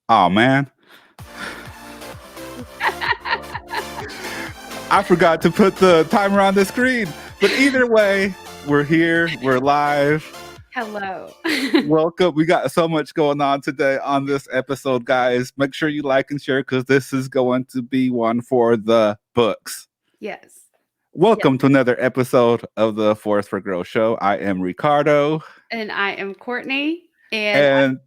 Oh man, I forgot to put the timer on the screen. But either way, we're here, we're live. Hello. Welcome. We got so much going on today on this episode, guys. Make sure you like and share because this is going to be one for the books. Yes. Yes. Welcome to another episode of the Forest for Girls show. I am Ricardo, And I am Courtney, and I'm and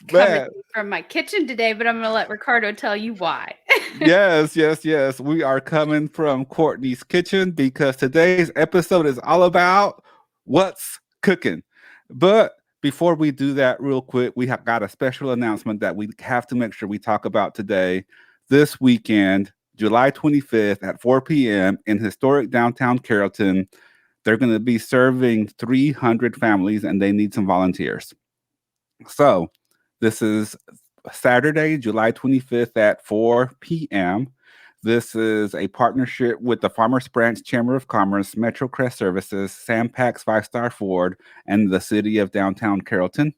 coming man, from my kitchen today, but I'm going to let Ricardo tell you why. yes. We are coming from Courtney's kitchen because today's episode is all about what's cooking. But before we do that, real quick, we have got a special announcement that we have to make sure we talk about today. This weekend, July 25th at 4 p.m. in historic downtown Carrollton, they're going to be serving 300 families and they need some volunteers. So, this is Saturday, July 25th at 4 p.m. This is a partnership with the Farmers Branch Chamber of Commerce, Metro Crest Services, Sam Pack's 5 Star Ford, and the city of downtown Carrollton.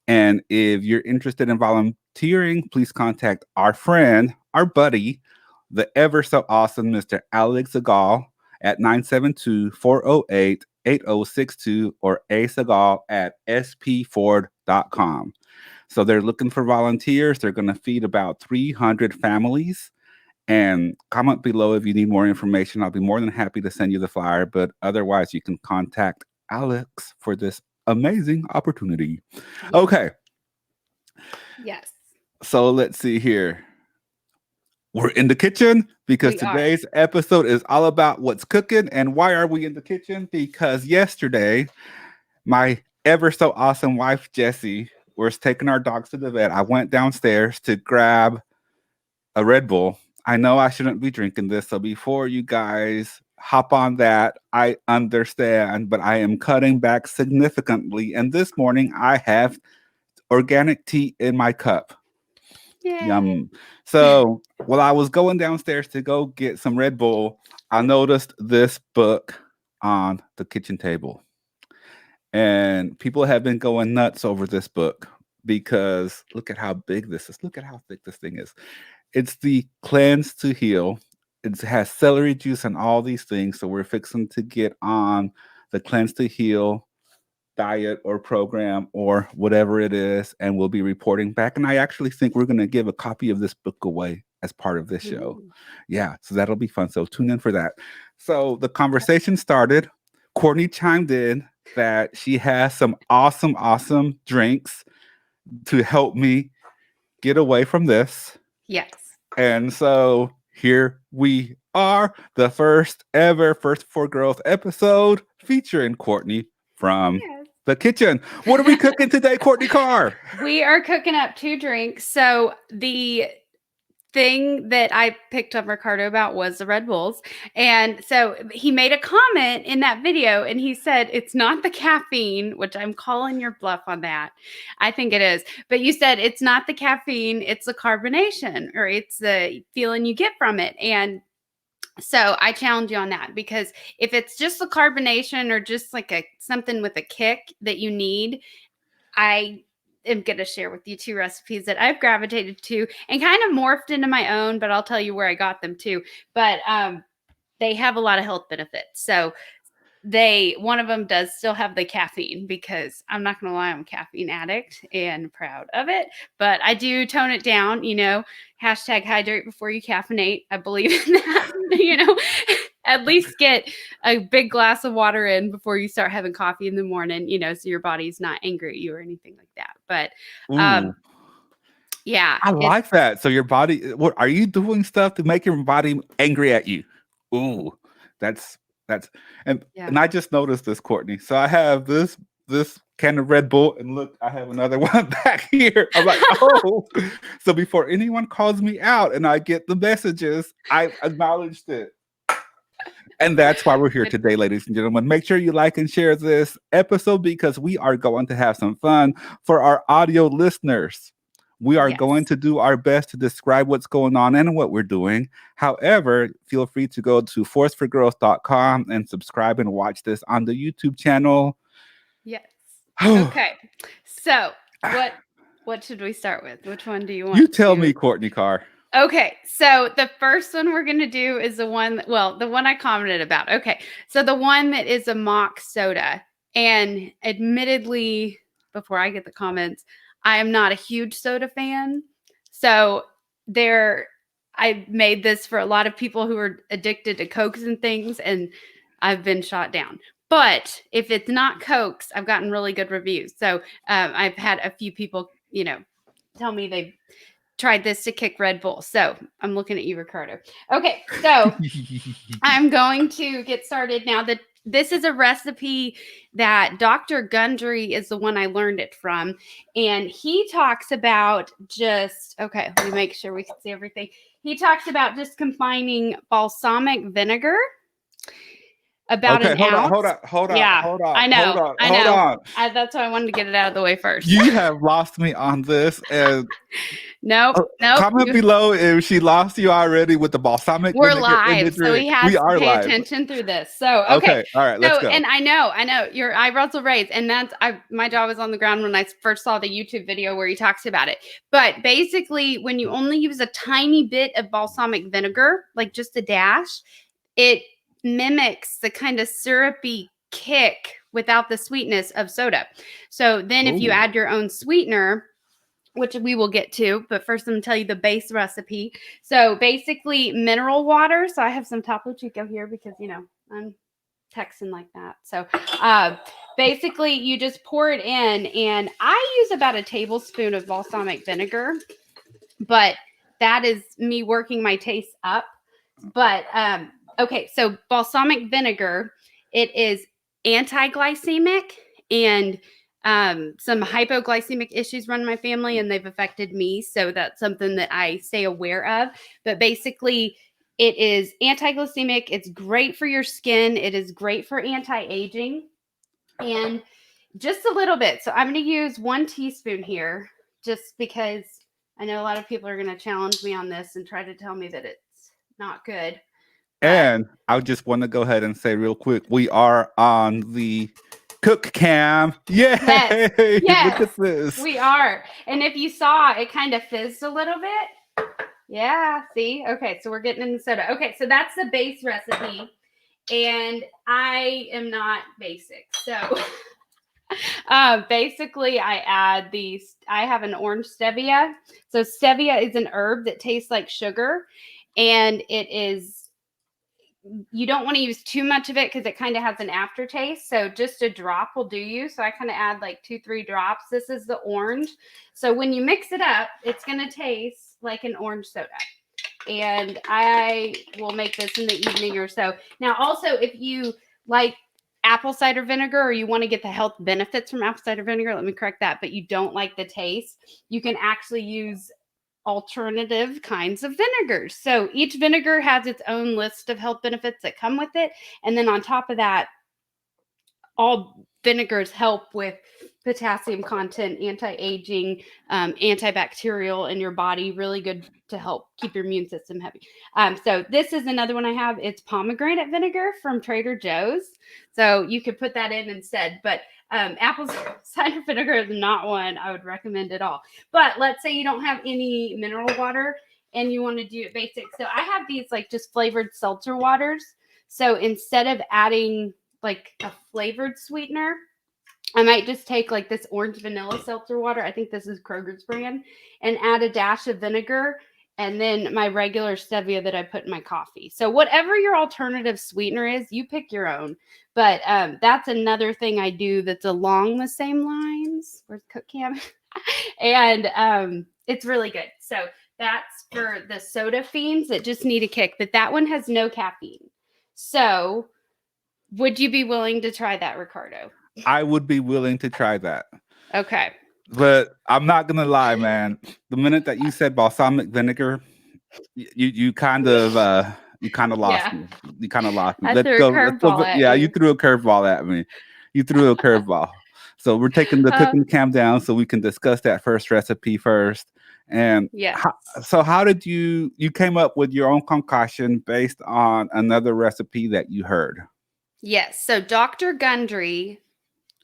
And if you're interested in volunteering, please contact our friend, our buddy, the ever so awesome Mr. Alex Zagal at 972-408-8062 or asagal at spford.com. So they're looking for volunteers. They're going to feed about 300 families. And comment below if you need more information. I'll be more than happy to send you the flyer. But otherwise, you can contact Alex for this amazing opportunity. Okay. Yes. So let's see here. We're in the kitchen because today's episode is all about what's cooking. And why are we in the kitchen? Because yesterday, my ever so awesome wife, Jessie, was taking our dogs to the vet. I went downstairs to grab a Red Bull. I know I shouldn't be drinking this. So before you guys hop on that, I understand, but I am cutting back significantly. And this morning, I have organic tea in my cup. Yay. Yum. So while I was going downstairs to go get some Red Bull, I noticed this book on the kitchen table. And people have been going nuts over this book because look at how big this is. Look at how thick this thing is. It's the Cleanse to Heal. It has celery juice and all these things. So we're fixing to get on the Cleanse to Heal diet or program or whatever it is, and we'll be reporting back. And I actually think we're going to give a copy of this book away as part of this show. Ooh. Yeah, so that'll be fun. So tune in for that. So the conversation started. Courtney chimed in that she has some awesome drinks to help me get away from this. Yes. And so here we are, the first ever First for Girls episode featuring Courtney from the kitchen. What are we cooking today, Courtney Carr? We are cooking up 2 drinks. So the thing that I picked up Ricardo about was the Red Bulls. And so he made a comment in that video and he said, it's not the caffeine, which I'm calling your bluff on that. I think it is. But you said it's not the caffeine, it's the carbonation or it's the feeling you get from it. And so I challenge you on that because if it's just the carbonation or just like something with a kick that you need, I am going to share with you 2 recipes that I've gravitated to and kind of morphed into my own, but I'll tell you where I got them too. But they have a lot of health benefits. So one of them does still have the caffeine because I'm not going to lie, I'm a caffeine addict and proud of it, but I do tone it down, hashtag hydrate before you caffeinate. I believe in that, at least get a big glass of water in before you start having coffee in the morning, so your body's not angry at you or anything like that. But yeah, I like that. So your body, what are you doing stuff to make your body angry at you? Ooh, that's and I just noticed this, Courtney. So I have this can of Red Bull, and look, I have another one back here. I'm like, oh. So before anyone calls me out and I get the messages, I acknowledged it. And that's why we're here today, ladies and gentlemen. Make sure you like and share this episode because we are going to have some fun for our audio listeners. We are going to do our best to describe what's going on and what we're doing. However, feel free to go to forceforgirls.com and subscribe and watch this on the YouTube channel. Yes. Okay. So what What should we start with? Which one do you want? You tell me, Courtney Carr. Okay, so the first one we're going to do is the one, the one I commented about. Okay, so the one that is a mock soda. And admittedly, before I get the comments, I am not a huge soda fan. So I made this for a lot of people who are addicted to Cokes and things, and I've been shot down. But if it's not Cokes, I've gotten really good reviews. So I've had a few people, tell me they tried this to kick Red Bull. So I'm looking at you, Ricardo. Okay, so I'm going to get started now. This is a recipe that Dr. Gundry is the one I learned it from. And he talks about okay, let me make sure we can see everything. He talks about just combining balsamic vinegar, about an ounce. Hold on. I know. Hold on. That's why I wanted to get it out of the way first. You have lost me on this. And nope. Comment below if she lost you already with the balsamic We're vinegar live, imagery. so we have to pay attention through this. So okay, all right, let's go. And I know your eyebrows will raise, and my jaw was on the ground when I first saw the YouTube video where he talks about it. But basically, when you only use a tiny bit of balsamic vinegar, like just a dash, it mimics the kind of syrupy kick without the sweetness of soda. So then if you add your own sweetener, which we will get to, but first I'm going to tell you the base recipe. So basically mineral water. So I have some Topo Chico here because, I'm Texan like that. So basically you just pour it in, and I use about a tablespoon of balsamic vinegar, but that is me working my taste up. But okay, so balsamic vinegar, it is anti-glycemic, and some hypoglycemic issues run in my family, and they've affected me. So that's something that I stay aware of. But basically, it is anti-glycemic. It's great for your skin. It is great for anti-aging, and just a little bit. So I'm going to use 1 teaspoon here, just because I know a lot of people are going to challenge me on this and try to tell me that it's not good. And I just want to go ahead and say real quick, we are on the cook cam. Yay! Yes. Look at this. We are. And if you saw, it kind of fizzed a little bit. Yeah, see? Okay, so we're getting in the soda. Okay, so that's the base recipe. And I am not basic. So basically I add I have an orange stevia. So stevia is an herb that tastes like sugar, and you don't want to use too much of it because it kind of has an aftertaste. So just a drop will do you. So I kind of add like 2-3 drops. This is the orange. So when you mix it up, it's going to taste like an orange soda. And I will make this in the evening or so. Now, also, if you like apple cider vinegar, or you want to get the health benefits from apple cider vinegar, let me correct that, but you don't like the taste, you can actually use alternative kinds of vinegars. So each vinegar has its own list of health benefits that come with it. And then on top of that, all vinegars help with potassium content, anti-aging, antibacterial in your body, really good to help keep your immune system heavy. So this is another one I have. It's pomegranate vinegar from Trader Joe's. So you could put that in instead. But apple cider vinegar is not one I would recommend at all. But let's say you don't have any mineral water and you want to do it basic. So I have these like just flavored seltzer waters. So instead of adding like a flavored sweetener, I might just take like this orange vanilla seltzer water. I think this is Kroger's brand, and add a dash of vinegar, and then my regular stevia that I put in my coffee. So whatever your alternative sweetener is, you pick your own. But that's another thing I do that's along the same lines. Where's Cook Cam? And it's really good. So that's for the soda fiends that just need a kick. But that one has no caffeine. So would you be willing to try that, Ricardo? I would be willing to try that. Okay. But I'm not gonna lie, man. The minute that you said balsamic vinegar, you kind of lost me. You kind of lost me. You threw a curveball at me. You threw a curveball. So we're taking the cooking cam down so we can discuss that first recipe first. And how did you came up with your own concoction based on another recipe that you heard? Yes. So Dr. Gundry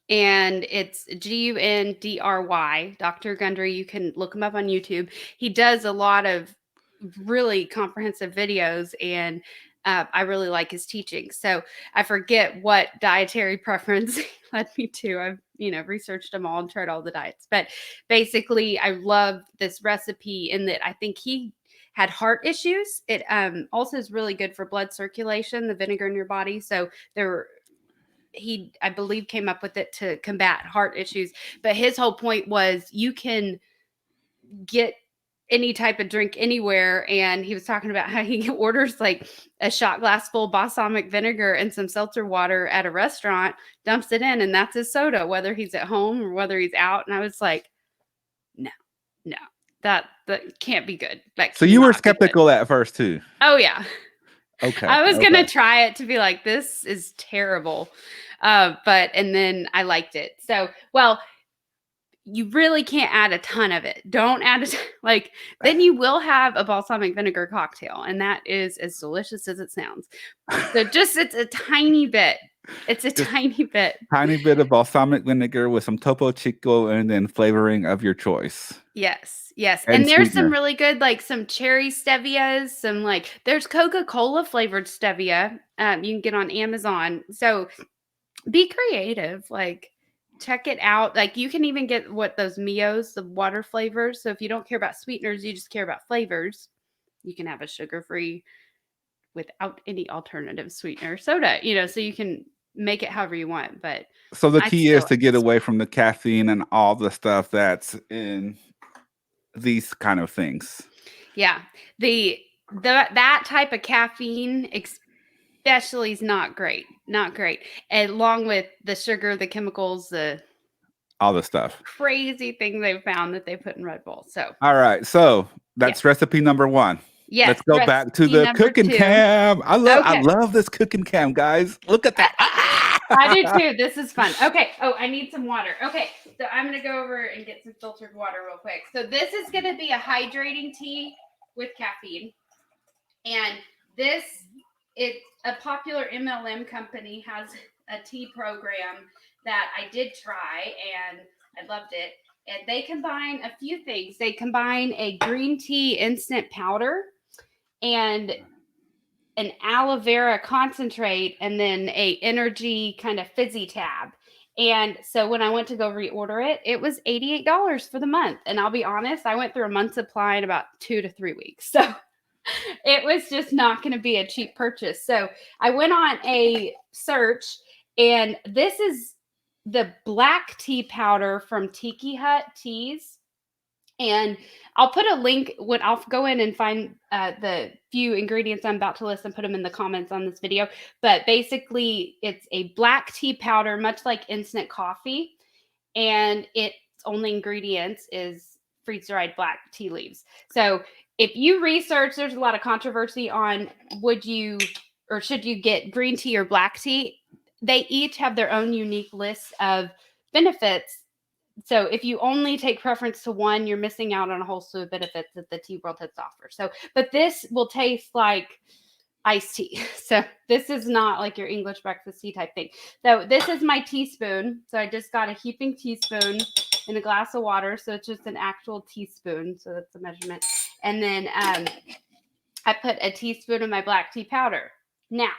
and it's Gundry, Dr. Gundry. You can look him up on YouTube. He does a lot of really comprehensive videos, and I really like his teaching. So I forget what dietary preference he led me to. I've researched them all and tried all the diets, but basically I love this recipe in that I think he had heart issues. It also is really good for blood circulation, the vinegar in your body. So he, I believe, came up with it to combat heart issues. But his whole point was you can get any type of drink anywhere. And he was talking about how he orders like a shot glass full balsamic vinegar and some seltzer water at a restaurant, dumps it in, and that's his soda, whether he's at home or whether he's out. And I was like, no, no, that can't be good. That So you were cannot be good. skeptical at first too. Oh yeah. Okay. I was gonna try it to be like, this is terrible. And then I liked it. So, well, you really can't add a ton of it. Don't add then you will have a balsamic vinegar cocktail, and that is as delicious as it sounds. So it's a tiny bit. It's a tiny bit. Tiny bit of balsamic vinegar with some topo, chico, and then flavoring of your choice. Yes. And there's some really good, like some cherry stevias, there's Coca-Cola flavored stevia. You can get on Amazon. So be creative. Check it out. You can even get those Mios, the water flavors. So if you don't care about sweeteners, you just care about flavors, you can have a sugar-free without any alternative sweetener soda, so you can make it however you want. But so the key is to get away from the caffeine and all the stuff that's in these kind of things. Yeah. That type of caffeine especially is not great. Not great. And along with the sugar, the chemicals, all the stuff. Crazy thing they found that they put in Red Bull. So all right. So that's recipe number 1. Yes. Let's go back to the cooking cam. I love this cooking cam, guys. Look at that. I do too. This is fun. Okay. Oh, I need some water. Okay. So I'm going to go over and get some filtered water real quick. So this is going to be a hydrating tea with caffeine. And it's a popular MLM company has a tea program that I did try and I loved it. And they combine a few things. They combine a green tea instant powder and an aloe vera concentrate, and then a energy kind of fizzy tab. And so when I went to go reorder it, it was $88 for the month. And I'll be honest, I went through a month supply in about 2 to 3 weeks. So it was just not going to be a cheap purchase. So I went on a search, and this is the black tea powder from Tiki Hut Teas. And I'll put a link when I'll go in and find the few ingredients I'm about to list and put them in the comments on this video. But basically, it's a black tea powder, much like instant coffee. And its only ingredients is freeze-dried black tea leaves. So if you research, there's a lot of controversy on should you get green tea or black tea. They each have their own unique list of benefits. So if you only take preference to one, you're missing out on a whole slew of benefits that the tea world has to offer. So, but this will taste like iced tea. So this is not like your English breakfast tea type thing. So this is my teaspoon. So I just got a heaping teaspoon in a glass of water. So it's just an actual teaspoon. So that's the measurement. And then I put a teaspoon of my black tea powder. Now,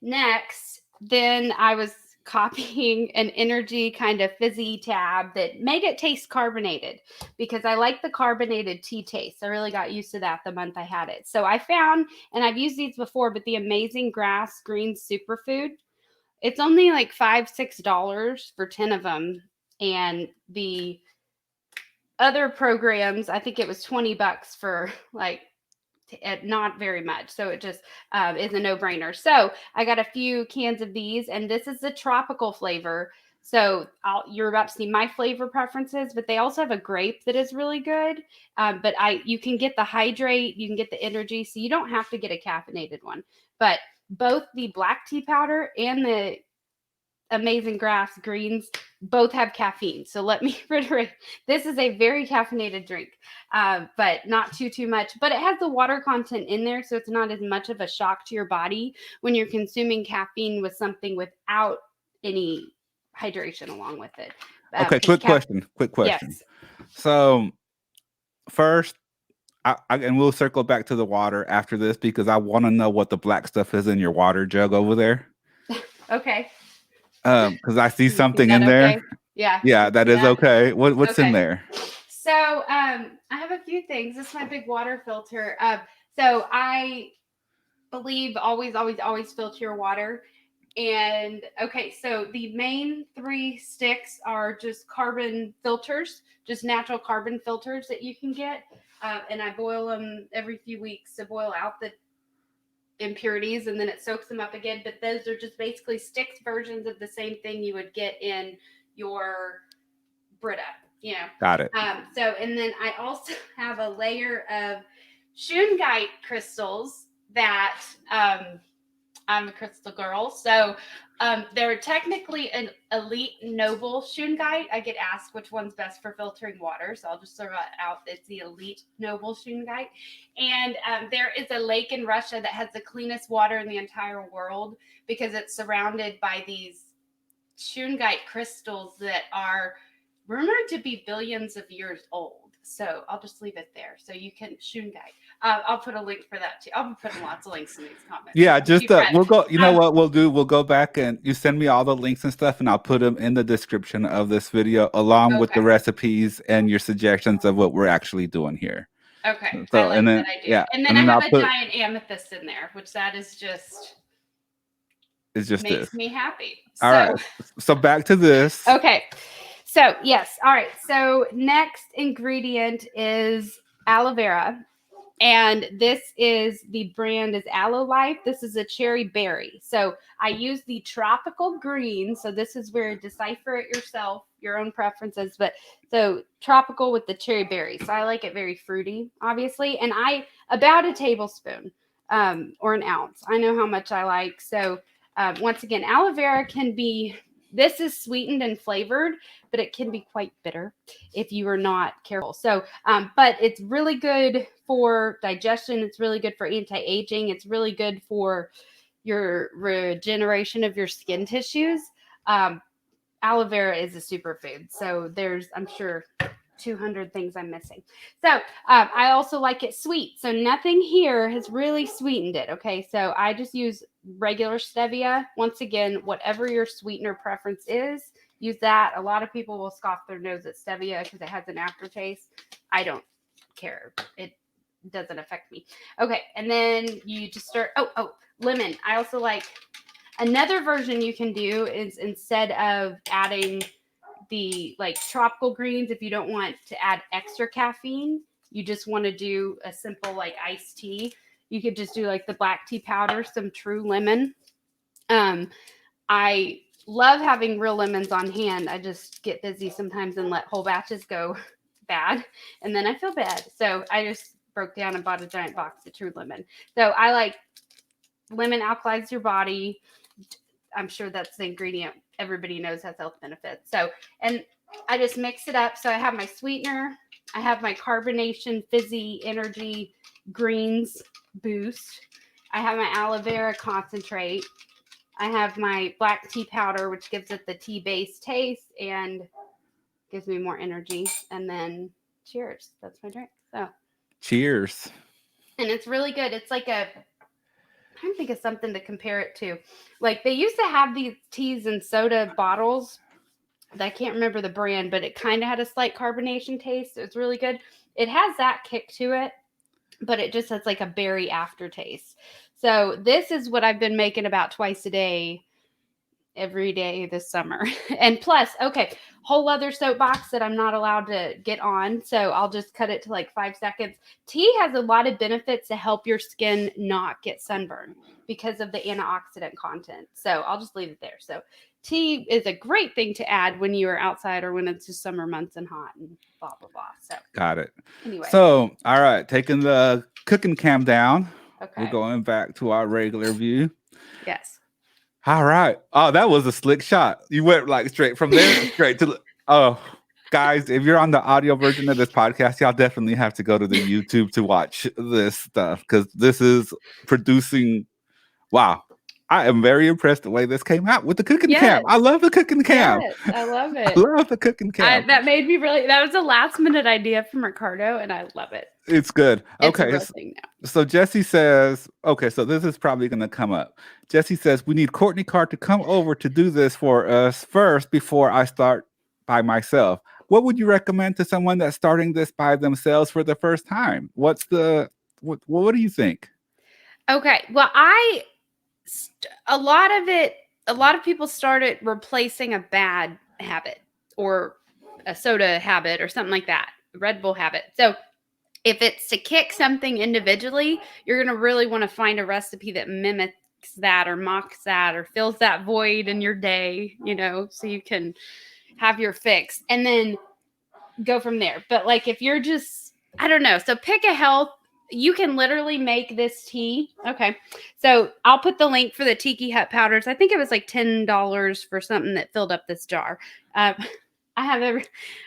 next, then I was copying an energy kind of fizzy tab that made it taste carbonated because I like the carbonated tea taste. I really got used to that the month I had it. So I found, and I've used these before, but the Amazing Grass Green Superfood. It's only like $5-6 for 10 of them. And the other programs, I think it was $20 for not very much. So it just is a no-brainer. So I got a few cans of these, and this is the tropical flavor. So you're about to see my flavor preferences, but they also have a grape that is really good. But you can get the hydrate, you can get the energy, so you don't have to get a caffeinated one. But both the black tea powder and the Amazing Grass greens both have caffeine. So let me reiterate, this is a very caffeinated drink, but not too much. But it has the water content in there, so it's not as much of a shock to your body when you're consuming caffeine with something without any hydration along with it. Okay, 'Cause quick question. yes. So first, and we'll circle back to the water after this because I want to know what the black stuff is in your water jug over there. Okay. Because I see Is something that in okay? there. Yeah. Yeah, that See is that? okay. What's in Okay. there? So I have a few things. This is my big water filter. So I believe always filter your water. And okay, so the main 3 sticks are just carbon filters, just natural carbon filters that you can get. And I boil them every few weeks to boil out the impurities, and then it soaks them up again. But those are just basically sticks versions of the same thing you would get in your Brita, you know. Got it. So, and then I also have a layer of Shungite crystals that I'm a crystal girl. So they're technically an elite noble Shungite. I get asked which one's best for filtering water. So I'll just throw it out. It's the elite noble Shungite. And there is a lake in Russia that has the cleanest water in the entire world because it's surrounded by these Shungite crystals that are rumored to be billions of years old. So I'll just leave it there. So you can Shungite. I'll put a link for that too. I'll be putting lots of links in these comments. Yeah, just we'll go. You know what we'll do? We'll go back and you send me all the links and stuff, and I'll put them in the description of this video along with the recipes and your suggestions of what we're actually doing here. Okay, so, I like and then, that idea. Yeah, and then I have a giant amethyst in there, which that is just. It's just makes me happy. All right. So back to this. Okay. So yes. All right. So next ingredient is aloe vera. And this is the brand is Aloe Life. This is a cherry berry. So I use the tropical green. So this is where decipher it yourself, your own preferences. But so tropical with the cherry berry. So I like it very fruity, obviously. And about a tablespoon or an ounce. I know how much I like. So once again, aloe vera can be, this is sweetened and flavored, but it can be quite bitter if you are not careful. So, but it's really good for digestion. It's really good for anti-aging. It's really good for your regeneration of your skin tissues. Aloe vera is a superfood. So there's, I'm sure, 200 things I'm missing. So I also like it sweet. So nothing here has really sweetened it. Okay. So I just use regular stevia. Once again, whatever your sweetener preference is, use that. A lot of people will scoff their nose at stevia because it has an aftertaste. I don't care. It doesn't affect me. Okay. And then you just start, lemon. I also like, another version you can do is instead of adding the like tropical greens, if you don't want to add extra caffeine, you just want to do a simple like iced tea, you could just do like the black tea powder, some true lemon. I love having real lemons on hand. I just get busy sometimes and let whole batches go bad, and then I feel bad, so I just broke down and bought a giant box of true lemon. So I like lemon alkalizes your body. I'm sure that's the ingredient everybody knows has health benefits. So, and I just mix it up. So I have my sweetener, I have my carbonation, fizzy energy greens boost, I have my aloe vera concentrate, I have my black tea powder, which gives it the tea-based taste and gives me more energy. And then cheers. That's my drink. So cheers. And it's really good. It's like I'm trying to think of something to compare it to. Like they used to have these teas and soda bottles. I can't remember the brand, but it kind of had a slight carbonation taste. It's really good. It has that kick to it, but it just has like a berry aftertaste. So this is what I've been making about twice a day, every day this summer. And plus, okay, whole other soapbox that I'm not allowed to get on, so I'll just cut it to like 5 seconds. Tea has a lot of benefits to help your skin not get sunburn because of the antioxidant content. So I'll just leave it there. So tea is a great thing to add when you are outside or when it's just summer months and hot and blah, blah, blah. So got it. Anyway. So, all right, taking the cooking cam down. Okay. We're going back to our regular view. Yes. All right. Oh, that was a slick shot. You went like straight from there, straight to guys, if you're on the audio version of this podcast, y'all definitely have to go to the YouTube to watch this stuff because this is producing. Wow. I am very impressed the way this came out with the cooking cam. Yes. I love the cooking cam. Yes. I love I it. love the cooking cam. That made me really, that was a last minute idea from Ricardo, and I love it. It's good. It's a Okay. real thing now. So Jesse says, okay, so this is probably going to come up. Jesse says, we need Courtney Carr to come over to do this for us first before I start by myself. What would you recommend to someone that's starting this by themselves for the first time? What do you think? Okay. Well, a lot of people started replacing a bad habit or a soda habit or something like that, a Red Bull habit. So if it's to kick something individually, you're going to really want to find a recipe that mimics that or mocks that or fills that void in your day, so you can have your fix and then go from there. But like if you're just, I don't know. So pick a health. You can literally make this tea. Okay. So I'll put the link for the TEAki hut powders. I think it was like $10 for something that filled up this jar. I have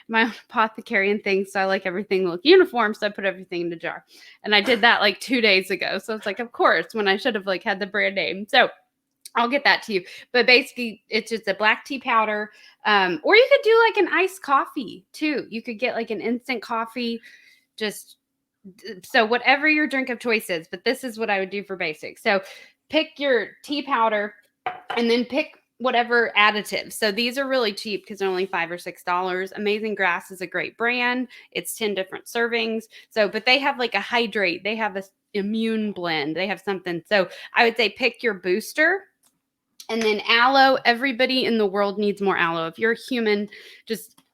my apothecary and things, so I like everything to look uniform, so I put everything in the jar. And I did that like 2 days ago. So it's like, of course, when I should have like had the brand name. So I'll get that to you. But basically, it's just a black tea powder. Or you could do like an iced coffee too. You could get like an instant coffee, so whatever your drink of choice is, but this is what I would do for basic. So pick your tea powder and then pick whatever additives. So these are really cheap because they're only $5 or $6. Amazing Grass is a great brand. It's 10 different servings. So, but they have like a hydrate. They have a immune blend. They have something. So I would say pick your booster. And then aloe. Everybody in the world needs more aloe. If you're a human,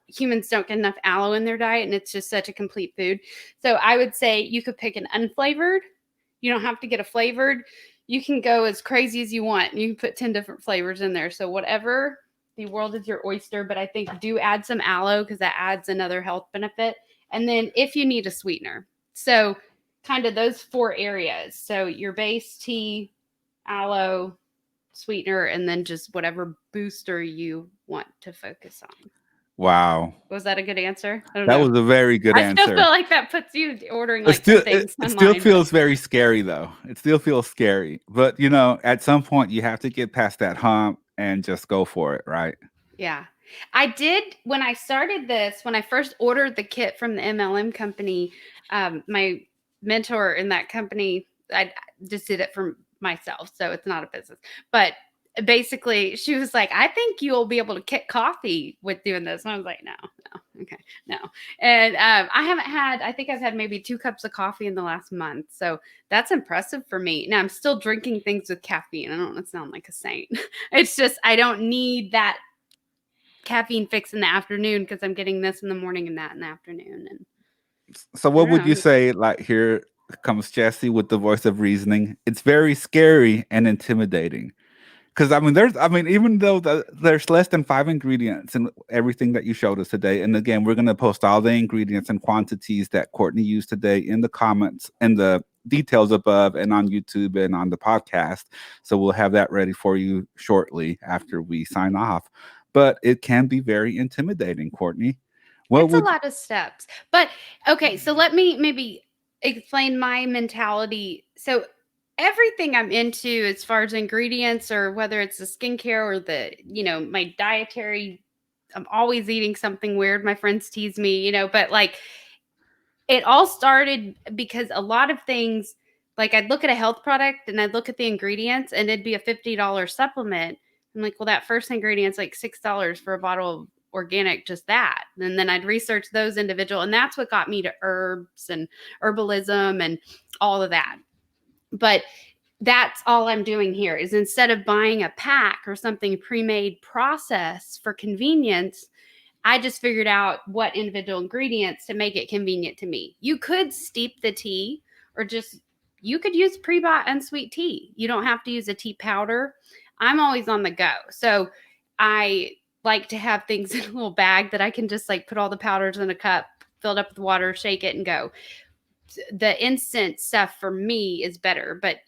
humans don't get enough aloe in their diet, and it's just such a complete food. So I would say you could pick an unflavored. You don't have to get a flavored. You can go as crazy as you want. You can put 10 different flavors in there. So whatever, the world is your oyster, but I think do add some aloe because that adds another health benefit. And then if you need a sweetener. So kind of those 4 areas. So your base tea, aloe, sweetener, and then just whatever booster you want to focus on. Wow. Was that a good answer? I don't That know. was a very good I answer. still feel like that puts you ordering like still, things it online. still feels very scary though. It still feels scary. But at some point you have to get past that hump and just go for it, right? Yeah. I did when I started this, when I first ordered the kit from the MLM company, my mentor in that company, I just did it for myself. So it's not a business. But basically she was like, I think you'll be able to kick coffee with doing this. And I was like, no, okay, no. And I think I've had maybe 2 cups of coffee in the last month. So that's impressive for me. Now I'm still drinking things with caffeine. I don't want to sound like a saint. It's just, I don't need that caffeine fix in the afternoon because I'm getting this in the morning and that in the afternoon. And so what would you say, like, here comes Jesse with the voice of reasoning? It's very scary and intimidating. Because even though there's less than 5 ingredients in everything that you showed us today, and again, we're going to post all the ingredients and quantities that Courtney used today in the comments and the details above and on YouTube and on the podcast. So we'll have that ready for you shortly after we sign off. But it can be very intimidating, Courtney. It's a lot of steps. But okay, so let me maybe explain my mentality. So everything I'm into as far as ingredients or whether it's the skincare or the, my dietary, I'm always eating something weird. My friends tease me, but like it all started because a lot of things, like I'd look at a health product and I'd look at the ingredients and it'd be a $50 supplement. I'm like, well, that first ingredient's like $6 for a bottle of organic, just that. And then I'd research those individual. And that's what got me to herbs and herbalism and all of that. But that's all I'm doing here is instead of buying a pack or something pre-made processed for convenience, I just figured out what individual ingredients to make it convenient to me. You could steep the tea or you could use pre-bought unsweet tea. You don't have to use a tea powder. I'm always on the go. So I like to have things in a little bag that I can just like put all the powders in a cup, fill it up with water, shake it and go. The instant stuff for me is better. But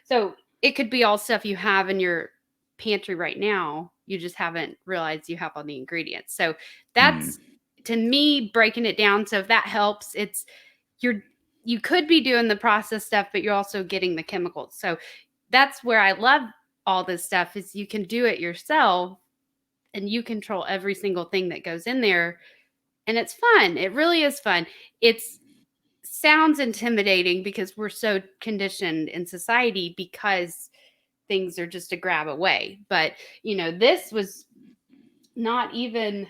so it could be all stuff you have in your pantry right now. You just haven't realized you have all the ingredients. So that's to me breaking it down. So if that helps, you could be doing the processed stuff, but you're also getting the chemicals. So that's where I love all this stuff is you can do it yourself and you control every single thing that goes in there. And it's fun. It really is fun. It's sounds intimidating because we're so conditioned in society because things are just a grab away. But, this was not even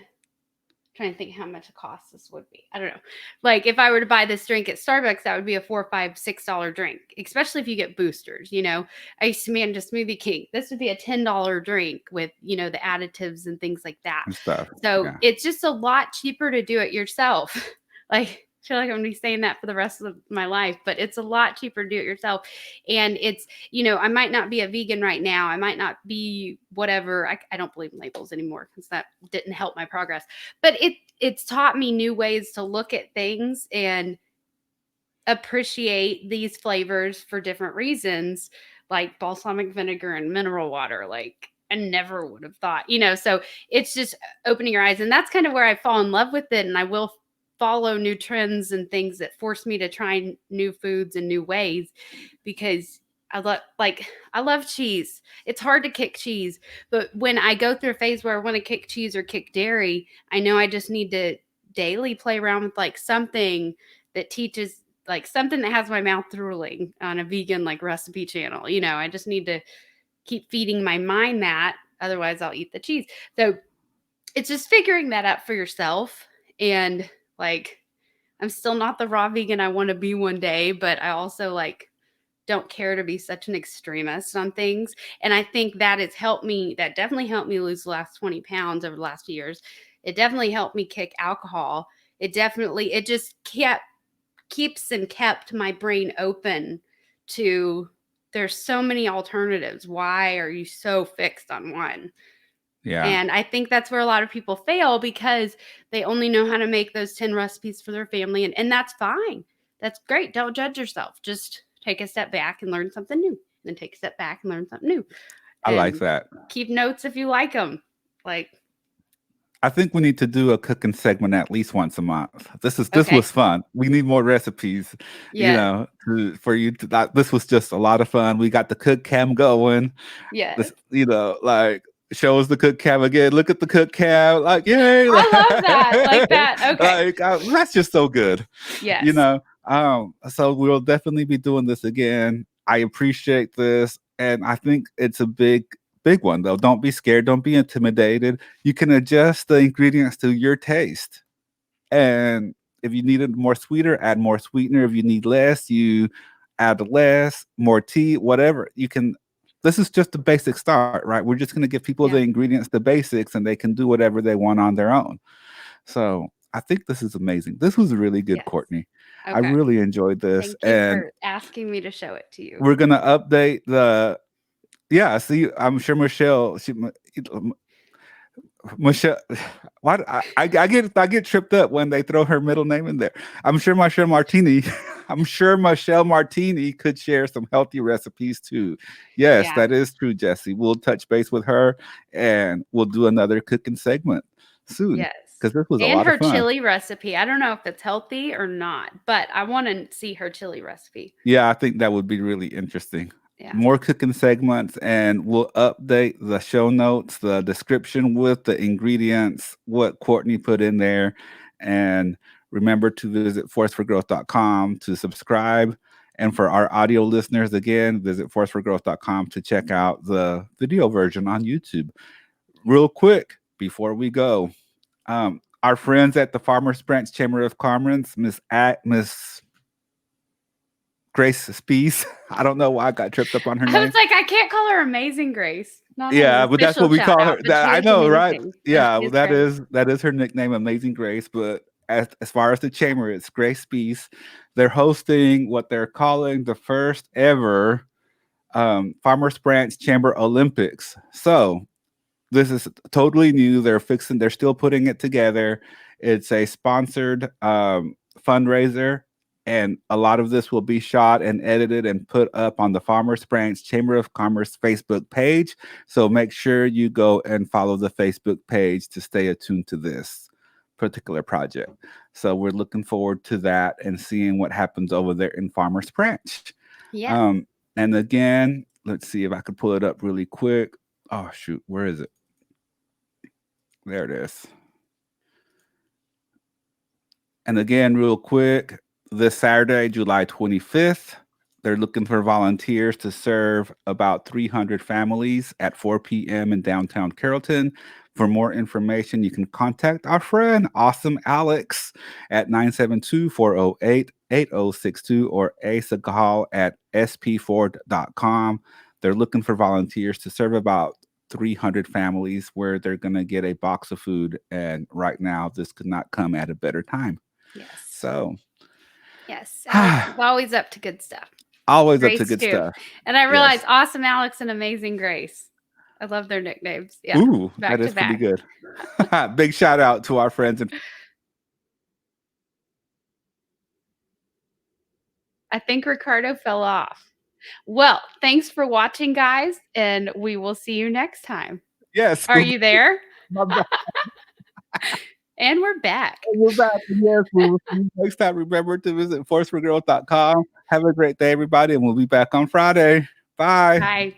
trying to think how much it costs this would be. I don't know. Like if I were to buy this drink at Starbucks, that would be a $4, $5, $6 drink, especially if you get boosters. I used to manage a Smoothie King. This would be a $10 drink with, the additives and things like that. And stuff. So Yeah. it's just a lot cheaper to do it yourself. Like, I feel like I'm going to be saying that for the rest of my life, but it's a lot cheaper to do it yourself. And it's, I might not be a vegan right now. I might not be whatever. I don't believe in labels anymore because that didn't help my progress. But it's taught me new ways to look at things and appreciate these flavors for different reasons, like balsamic vinegar and mineral water. Like, I never would have thought, so it's just opening your eyes. And that's kind of where I fall in love with it. And I will follow new trends and things that force me to try new foods and new ways because I love cheese. It's hard to kick cheese, but when I go through a phase where I want to kick cheese or kick dairy, I know I just need to daily play around with like something that teaches like something that has my mouth drooling on a vegan like recipe channel. I just need to keep feeding my mind that, otherwise I'll eat the cheese. So it's just figuring that out for yourself. And like, I'm still not the raw vegan I want to be one day, but I also like don't care to be such an extremist on things. And I think that that definitely helped me lose the last 20 pounds over the last few years. It definitely helped me kick alcohol. It just kept my brain open to there's so many alternatives. Why are you so fixed on one? Yeah. And I think that's where a lot of people fail because they only know how to make those 10 recipes for their family. And that's fine. That's great. Don't judge yourself. Just take a step back and learn something new. Then take a step back and learn something new. I like And that. keep notes if you like them. Like, I think we need to do a cooking segment at least once a month. This okay. was fun. We need more recipes, Yeah. for you to. This was just a lot of fun. We got the cook cam going. Yeah. This, like show us the cook cam again. Look at the cook cam. Like, yay! I love that. Like that. Okay. That's just so good. Yes. So we'll definitely be doing this again. I appreciate this, and I think it's a big one though. Don't be scared. Don't be intimidated. You can adjust the ingredients to your taste, and if you need it more sweeter, add more sweetener. If you need less, you add less, more tea, whatever. You can. This is just the basic start, right? We're just going to give people the ingredients, the basics, and they can do whatever they want on their own. So I think this is amazing. This was really good, Courtney. Okay. I really enjoyed this. Thank you for asking me to show it to you. We're going to update the. Yeah, see, I'm sure Michelle. Michelle, why I get tripped up when they throw her middle name in there. I'm sure Michelle Martini. I'm sure Michelle Martini could share some healthy recipes too. Yes, that is true, Jesse. We'll touch base with her and we'll do another cooking segment soon. Yes, because this was a lot of fun. And her chili recipe. I don't know if it's healthy or not, but I want to see her chili recipe. Yeah, I think that would be really interesting. Yeah. More cooking segments, and we'll update the show notes, the description with the ingredients, what Courtney put in there. And remember to visit forceforgrowth.com to subscribe. And for our audio listeners, again, visit forceforgrowth.com to check out the video version on YouTube. Real quick, before we go, our friends at the Farmers Branch Chamber of Commerce, Miss Grace Spees. I don't know why I got tripped up on her name. I was like, I can't call her Amazing Grace. Yeah, but that's what we call her. I know, right? Yeah, well, that is her nickname, Amazing Grace. But as far as the chamber, it's Grace Spees. They're hosting what they're calling the first ever Farmers Branch Chamber Olympics. So this is totally new. They're still putting it together. It's a sponsored fundraiser. And a lot of this will be shot and edited and put up on the Farmers Branch Chamber of Commerce Facebook page. So make sure you go and follow the Facebook page to stay attuned to this particular project. So we're looking forward to that and seeing what happens over there in Farmers Branch. Yeah. And again, Let's see if I can pull it up really quick. Oh shoot, where is it? There it is. And again, real quick, this Saturday, July 25th, they're looking for volunteers to serve about 300 families at 4 p.m. in downtown Carrollton. For more information, you can contact our friend, Awesome Alex, at 972-408-8062 or Asagal at sp4.com. They're looking for volunteers to serve about 300 families where they're going to get a box of food. And right now, this could not come at a better time. Yes. So, yes, Alex is always up to good stuff. Always Grace up to good too. stuff. And I realized Awesome Alex and Amazing Grace. I love their nicknames. Yeah. Ooh, that is pretty good. Big shout out to our friends. I think Ricardo fell off. Well, thanks for watching, guys, and we will see you next time. Yes. Are you there? And we're back. We're back. Yes, we will see you next time. Remember to visit forceforgirls.com. Have a great day, everybody, and we'll be back on Friday. Bye. Bye.